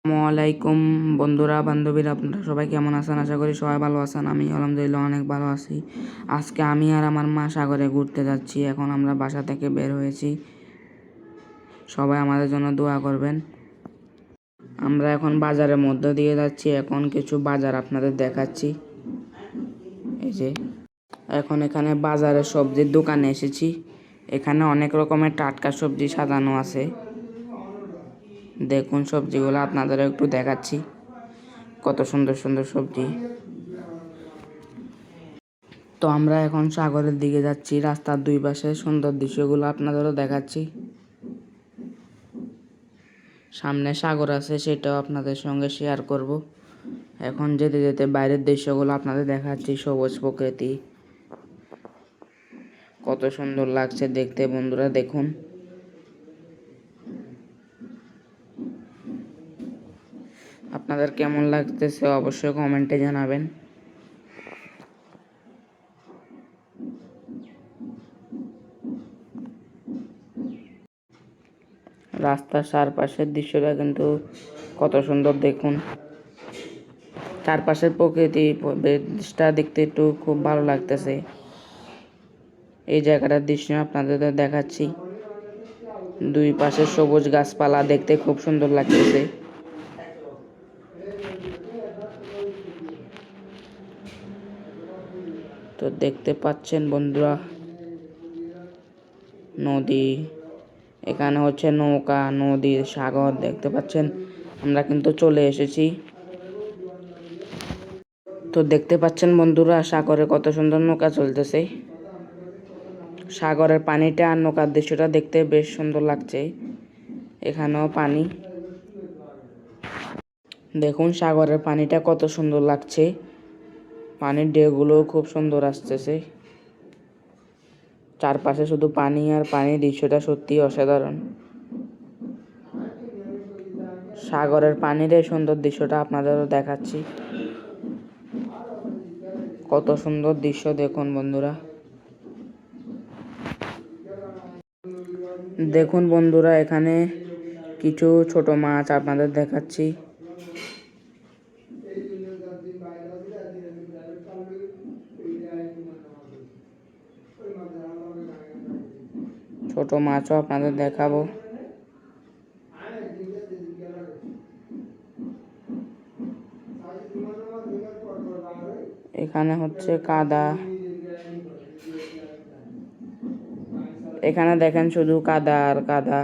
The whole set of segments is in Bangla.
আসসালামু আলাইকুম বন্ধুরা বান্ধবীরা, আপনারা সবাই কেমন আছেন? আশা করি সবাই ভালো আছেন। আমি আলহামদুলিল্লাহ অনেক ভালো আছি। আজকে আমি আর আমার মা সাগরে ঘুরতে যাচ্ছি। এখন আমরা বাসা থেকে বের হয়েছি। সবাই আমাদের জন্য দোয়া করবেন। আমরা এখন বাজারের মধ্যে দিয়ে যাচ্ছি। এখন কিছু বাজার আপনাদের দেখাচ্ছি। এই যে এখন এখানে বাজারে সবজির দোকানে এসেছি। এখানে অনেক রকমের টাটকা সবজি সাজানো আছে। দেখুন সবজিগুলো আপনাদের একটু দেখাচ্ছি, কত সুন্দর সুন্দর সবজি। তো আমরা এখন সাগরের দিকে যাচ্ছি। রাস্তার দুই পাশে সুন্দর দৃশ্যগুলো আপনাদেরও দেখাচ্ছি। সামনে সাগর আছে, সেটাও আপনাদের সঙ্গে শেয়ার করব। এখন যেতে যেতে বাইরের দৃশ্যগুলো আপনাদের দেখাচ্ছি। সবুজ প্রকৃতি কত সুন্দর লাগছে দেখতে। বন্ধুরা দেখুন, আপনাদের কেমন লাগতেছে অবশ্যই কমেন্টে জানাবেন। রাস্তার চারপাশের দৃশ্যটা কিন্তু কত সুন্দর দেখুন। চারপাশের প্রকৃতিটা দেখতে একটু খুব ভালো লাগতেছে। এই জায়গাটার দৃশ্য আপনাদের দেখাচ্ছি। দুই পাশে সবুজ গাছপালা দেখতে খুব সুন্দর লাগতেছে। তো দেখতে পাচ্ছেন বন্ধুরা, নদী, এখানে হচ্ছে নৌকা, নদী, সাগর দেখতে পাচ্ছেন। আমরা কিন্তু চলে এসেছি। তো দেখতে পাচ্ছেন বন্ধুরা, সাগরে কত সুন্দর নৌকা চলতেছে। সাগরের পানিটা আর নৌকার দৃশ্যটা দেখতে বেশ সুন্দর লাগছে। এখানেও পানি, দেখুন সাগরের পানিটা কত সুন্দর লাগছে। পানির ঢেউগুলো খুব সুন্দর আসতেছে। চারপাশে শুধু পানি আর পানি, দৃশ্যটা সত্যি অসাধারণ। সাগরের পানির এই সুন্দর দৃশ্যটা আপনাদেরও দেখাচ্ছি। কত সুন্দর দৃশ্য দেখুন বন্ধুরা। দেখুন বন্ধুরা, এখানে কিছু ছোট মাছ আপনাদের দেখাচ্ছি। ছোট মাছও আপনাদের দেখাবো। এখানে হচ্ছে কাদা, এখানে দেখেন শুধু কাদা আর কাদা।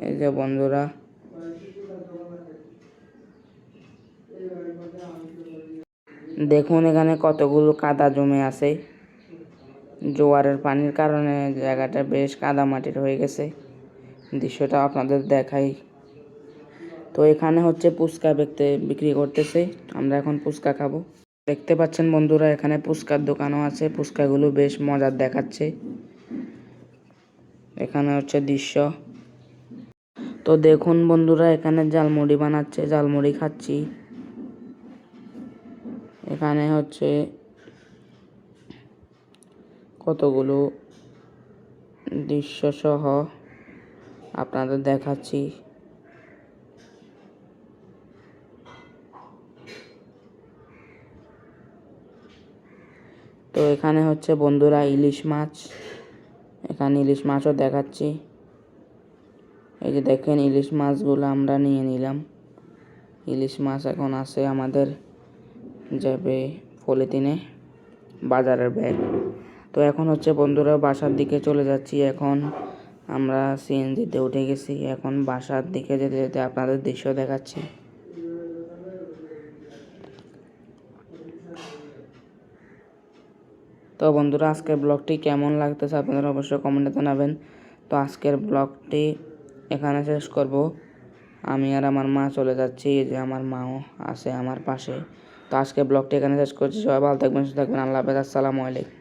এই যে বন্ধুরা, দেখুন এখানে কতগুলো কাদা জমে আছে। জোয়ারের পানির কারণে জায়গাটা বেশ কাদা মাটির হয়ে গেছে। দৃশ্যটা আপনাদের দেখাই। তো এখানে হচ্ছে ফুচকা বিক্রি করতেছে। আমরা এখন ফুচকা খাবো। দেখতে পাচ্ছেন বন্ধুরা, এখানে ফুচকার দোকানও আছে। ফুচকাগুলো বেশ মজার দেখাচ্ছে। এখানে হচ্ছে দৃশ্য। তো দেখুন বন্ধুরা, এখানে ঝালমুড়ি বানাচ্ছে, ঝালমুড়ি খাচ্ছি। এখানে হচ্ছে কতগুলো দৃশ্য সহ আপনাদের দেখাচ্ছি। তো এখানে হচ্ছে বন্ধুরা ইলিশ মাছ, এখানে ইলিশ মাছও দেখাচ্ছি। এই যে দেখেন ইলিশ মাছগুলো আমরা নিয়ে নিলাম। ইলিশ মাছ এখন আছে আমাদের যাবে পলিথিনে, বাজারের ব্যাগ। তো এখন হচ্ছে বন্ধুরা বাসার দিকে চলে যাচ্ছি। এখন আমরা সিএনজিতে উঠে গেছি। এখন বাসার দিকে যেতে যেতে আপনাদের দৃশ্য দেখাচ্ছি। তো বন্ধুরা, আজকের ব্লগটি কেমন লাগতেছে আপনারা অবশ্যই কমেন্টে জানাবেন। তো আজকের ব্লগটি এখানে শেষ করব। আমি আর আমার মা চলে যাচ্ছি। এই যে আমার মাও আছে আমার পাশে। তো আজকের ব্লগটি এখানে শেষ করছি। সবাই ভালো থাকবেন, সুস্থ থাকবেন। আল্লাহ হাফেজ। আসসালামু আলাইকুম।